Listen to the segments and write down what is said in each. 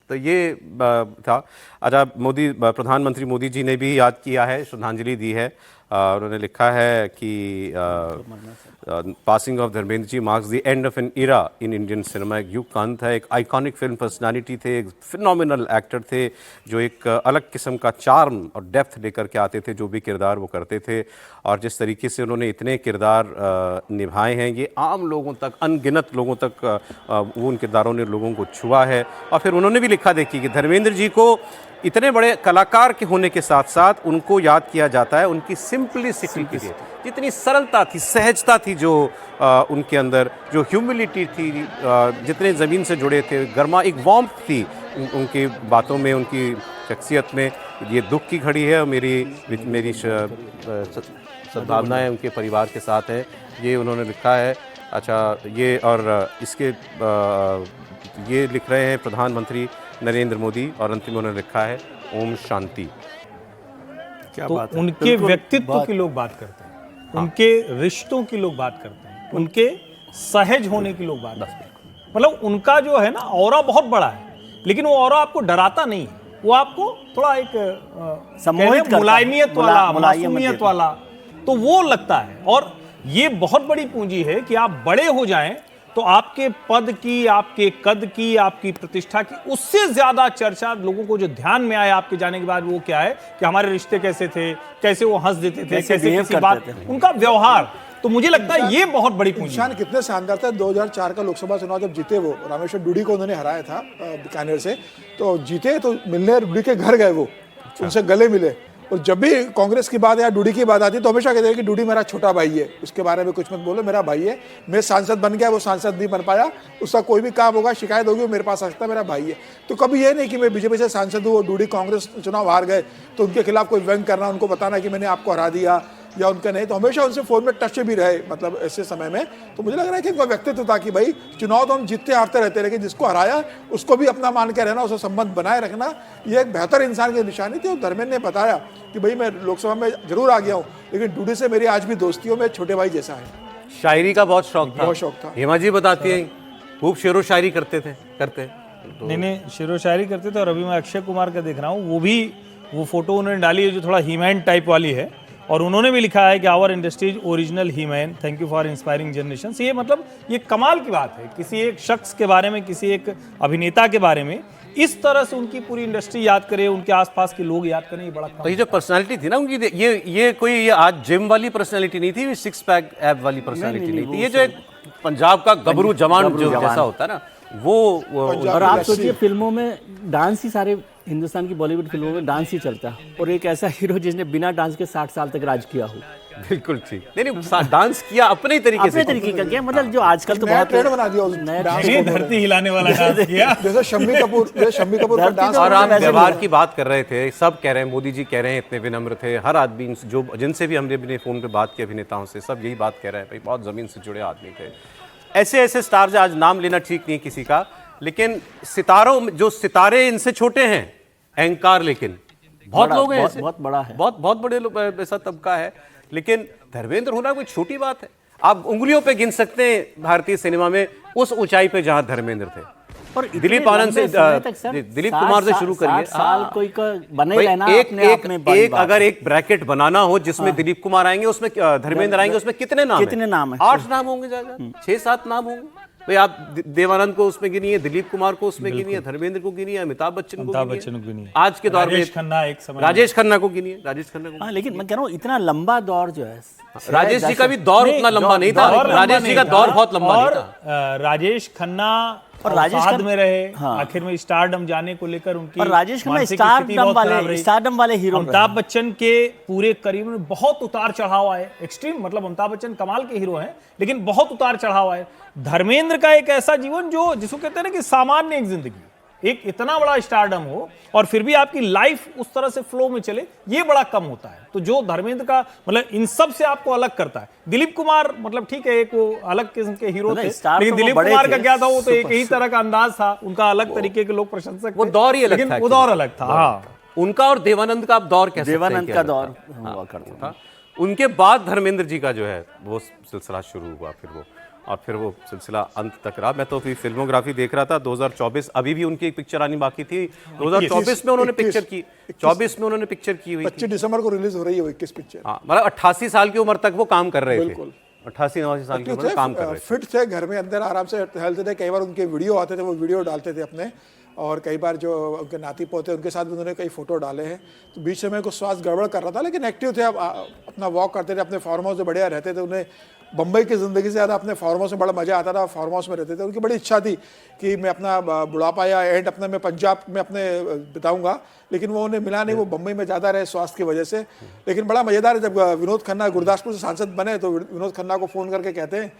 तो ये था। अच्छा, प्रधानमंत्री मोदी जी ने भी याद किया है, श्रद्धांजलि दी है। उन्होंने लिखा है कि passing off Dharmendra ji marks the end of an era in Indian cinema. एक युग का अंत है। एक आइकॉनिक फिल्म पर्सनालिटी थे, एक फिनोमिनल एक्टर थे, जो एक अलग किस्म का चार्म और डेप्थ लेकर के आते थे, जो भी किरदार वो करते थे। और जिस तरीके से उन्होंने इतने किरदार निभाए हैं, ये आम लोगों तक, अनगिनत लोगों तक वो उन किरदारों ने लोगों को छुआ है। और फिर उन्होंने भी लिखा, देखिए, कि धर्मेंद्र जी को इतने बड़े कलाकार के होने के साथ साथ उनको याद किया जाता है उनकी सिंपलिसिटी के लिए। जितनी सरलता थी, सहजता थी जो उनके अंदर, जो ह्यूमिलिटी थी, जितने ज़मीन से जुड़े थे, गर्मा एक वार्मथ थी उनकी बातों में, उनकी शख्सियत में। ये दुख की घड़ी है और मेरी सद्भावनाएँ उनके परिवार के साथ हैं, ये उन्होंने लिखा है। अच्छा, ये और इसके ये लिख रहे हैं प्रधानमंत्री नरेंद्र मोदी, और अंतिम उन्होंने लिखा है ओम शांति। क्या तो बात है? उनके व्यक्तित्व की लोग बात करते हैं, हाँ। उनके रिश्तों की लोग बात करते हैं, उनके सहज होने की लोग बात करते हैं। मतलब उनका जो है ना ऑरा बहुत बड़ा है, लेकिन वो ऑरा आपको डराता नहीं है, वो आपको थोड़ा एक मुलायमियत वाला, मासूमियत वाला, तो वो लगता है। और ये बहुत बड़ी पूंजी है कि आप बड़े हो जाएं तो आपके पद की, आपके कद की, आपकी प्रतिष्ठा की उससे ज्यादा चर्चा लोगों को जो ध्यान में आया आपके जाने के बाद, वो क्या है कि हमारे रिश्ते कैसे थे, कैसे वो हंस देते थे, कैसे किसी बात, उनका व्यवहार। तो मुझे लगता है ये बहुत बड़ी पूंजी। निशान कितने शानदार था। 2004 का लोकसभा चुनाव जब जीते, वो रामेश्वर डूडी को उन्होंने हराया था बीकानेर से, तो जीते तो मिलने डूडी के घर गए, वो उनसे गले मिले। और जब भी कांग्रेस की बात या डूडी की बात आती है तो हमेशा कहते हैं कि डूडी मेरा छोटा भाई है, उसके बारे में कुछ मत बोलो, मेरा भाई है। मैं सांसद बन गया, वो सांसद नहीं बन पाया, उसका कोई भी काम होगा, शिकायत होगी, वो मेरे पास आ सकता है, मेरा भाई है। तो कभी ये नहीं कि मैं बीजेपी से सांसद हूँ, डूडी कांग्रेस चुनाव हार गए तो उनके खिलाफ कोई व्यंग करना, उनको बताना कि मैंने आपको हरा दिया या उनका नहीं। तो हमेशा उनसे फोन में टच भी रहे, मतलब ऐसे समय में। तो मुझे लग रहा है कि इनका व्यक्तित्व था कि भाई चुनाव तो हम जीतते हारते रहते, लेकिन जिसको हराया उसको भी अपना मान के रहना, उससे संबंध बनाए रखना, ये एक बेहतर इंसान की निशानी थी। और धर्मेंद्र ने बताया कि भाई मैं लोकसभा में जरूर आ गया हूँ, लेकिन डूडी से मेरी आज भी दोस्ती हो, मैं छोटे भाई जैसा है। शायरी का बहुत शौक था, बहुत शौक था। हेमा जी बताती है खूब शेरो शायरी करते तो नहीं, शेरो शायरी करते थे। और अभी मैं अक्षय कुमार का देख रहा हूँ, वो फोटो उन्होंने डाली है जो थोड़ा हीमैन टाइप वाली है, और उन्होंने भी लिखा है कि our industry's original he man, thank you for inspiring generation. ये मतलब ये कमाल की बात है, किसी एक शख्स के बारे में, किसी एक अभिनेता के बारे में इस तरह से उनकी पूरी इंडस्ट्री याद करे, उनके आसपास के लोग याद करें, ये बड़ा तो ये जो पर्सनालिटी थी ना उनकी, ये कोई ये आज जिम वाली पर्सनालिटी नहीं थी, सिक्स पैक एब वाली पर्सनालिटी नहीं थी। ये जो एक पंजाब का गबरू जवान जो जैसा होता है ना, वो और आप सोचिए फिल्मों में डांस ही, सारे हिंदुस्तान की बॉलीवुड फिल्मों में डांस ही चलता है, और एक ऐसा हीरो जिसने बिना डांस के 60 साल तक राज किया हो। बिल्कुल ठीक। नहीं, डांस किया अपने तरीके का किया, मतलब जो आजकल तो बहुत ट्रेंड बना दिया, धरती हिलाने वाला डांस किया, जैसे शम्मी कपूर का डांस। और आप व्यवहार की बात कर रहे थे, सब कह रहे हैं, मोदी जी कह रहे हैं इतने विनम्र थे, हर आदमी जो जिनसे भी हमने अपने फोन पे बात की अभिनेताओं से, सब यही बात कह रहे हैं, भाई बहुत जमीन से जुड़े आदमी थे। ऐसे स्टार्स, आज नाम लेना ठीक नहीं किसी का, लेकिन सितारे इनसे छोटे हैं, अहंकार, लेकिन बहुत लोग हैं, बहुत बड़ा है, बहुत बड़े लोग, ऐसा तबका है। लेकिन धर्मेंद्र होना कोई छोटी बात है, आप उंगलियों पे गिन सकते हैं भारतीय सिनेमा में उस ऊंचाई पे जहां धर्मेंद्र थे। और दिलीप आनंद से, दिलीप कुमार से शुरू करिए, साल कोई बने रहना, एक अगर एक ब्रैकेट बनाना हो जिसमें दिलीप कुमार आएंगे, उसमें धर्मेंद्र आएंगे, उसमें कितने नाम है? 8 नाम होंगे, ज्यादा 6-7 नाम होंगे। भाई आप देवानंद को उसमें गिनिए, दिलीप कुमार को उसमें गिनिए, धर्मेंद्र को गिनिए, अमिताभ बच्चन को गिनिए, आज के दौर में राजेश खन्ना को गिनिए, राजेश खन्ना को। लेकिन मैं कह रहा हूँ इतना लंबा दौर जो है, राजेश जी का भी दौर उतना लंबा नहीं था, राजेश जी का दौर बहुत लंबा नहीं था। राजेश खन्ना और राजेश में रहे, आखिर में स्टारडम जाने को लेकर उनकी, और राजेश खन्ना स्टारडम वाले हीरो। अमिताभ बच्चन के पूरे करियर में बहुत उतार चढ़ाव आए, एक्सट्रीम, मतलब अमिताभ बच्चन कमाल के हीरो हैं, लेकिन बहुत उतार चढ़ाव आए। धर्मेंद्र का एक ऐसा जीवन जो जिसको कहते हैं ना कि सामान्य एक जिंदगी, एक इतना बड़ा स्टारडम हो और फिर भी आपकी लाइफ उस तरह से फ्लो में चले, ये बड़ा कम होता है। तो जो धर्मेंद्र का मतलब इन सब से आपको अलग करता है। दिलीप कुमार मतलब ठीक है, एक वो अलग किस्म के हीरो थे, लेकिन दिलीप कुमार का क्या था, वो तो एक ही तरह का अंदाज था, उनका अलग तरीके के लोग प्रशंसक, वो दौर ही अलग था, वो दौर अलग था। हाँ, उनका और देवानंद का आप दौर कैसे, देवानंद का दौर हुआ करता था। उनके बाद धर्मेंद्र जी का जो है वो सिलसिला शुरू हुआ फिर वो, और फिर वो सिलसिला अंत तक रहा। मैं तो अभी फिल्मोग्राफी देख रहा था, 2024 अभी भी उनकी एक पिक्चर आनी बाकी थी, 2024 में उन्होंने पिक्चर की, 24 में उन्होंने पिक्चर की हुई थी। 25 दिसंबर को रिलीज हो रही है वो 21 पिक्चर। हाँ, मतलब 88 साल की उम्र तक वो काम कर रहे थे, बिल्कुल। 88-89 साल की उम्र में काम कर रहे थे। फिट थे, घर में अंदर आराम से टहलते थे। कई बार उनके वीडियो आते थे, वो वीडियो डालते थे अपने, और कई बार जो उनके नाती पोते उनके साथ भी उन्होंने कई फोटो डाले हैं। तो बीच में कुछ स्वास्थ्य गड़बड़ कर रहा था, लेकिन एक्टिव थे, अपना वॉक करते थे, अपने फार्म हाउस में बढ़िया रहते थे। उन्हें बम्बई की ज़िंदगी से ज़्यादा अपने फार्म हाउस में बड़ा मज़ा आता था, फार्म हाउस में रहते थे। उनकी बड़ी इच्छा थी कि मैं अपना बुढ़ापा या एंड अपने मैं पंजाब में अपने बिताऊंगा, लेकिन वो उन्हें मिला नहीं। वो बम्बई में ज़्यादा रहे स्वास्थ्य की वजह से। लेकिन बड़ा मज़ेदार है, जब विनोद खन्ना गुरदासपुर से सांसद बने तो विनोद खन्ना को फ़ोन करके कहते हैं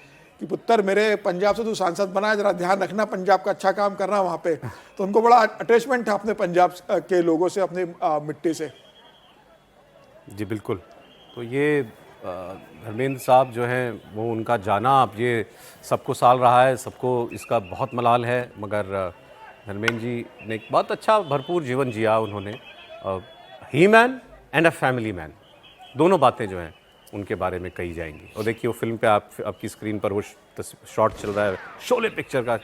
कि पुत्र मेरे पंजाब से तू सांसद बना है, जरा ध्यान रखना, पंजाब का अच्छा काम करना वहाँ पे। तो उनको बड़ा अटैचमेंट था अपने पंजाब के लोगों से, अपनी मिट्टी से। जी बिल्कुल। तो ये धर्मेंद्र साहब जो हैं वो उनका जाना अब ये सबको साल रहा है, सबको इसका बहुत मलाल है, मगर धर्मेंद्र जी ने एक बहुत अच्छा भरपूर जीवन जिया उन्होंने। He man and a family man, दोनों बातें जो हैं उनके बारे में कही जाएंगी। और देखिए वो फिल्म पे आपकी स्क्रीन पर वो शॉट चल रहा है शोले पिक्चर का,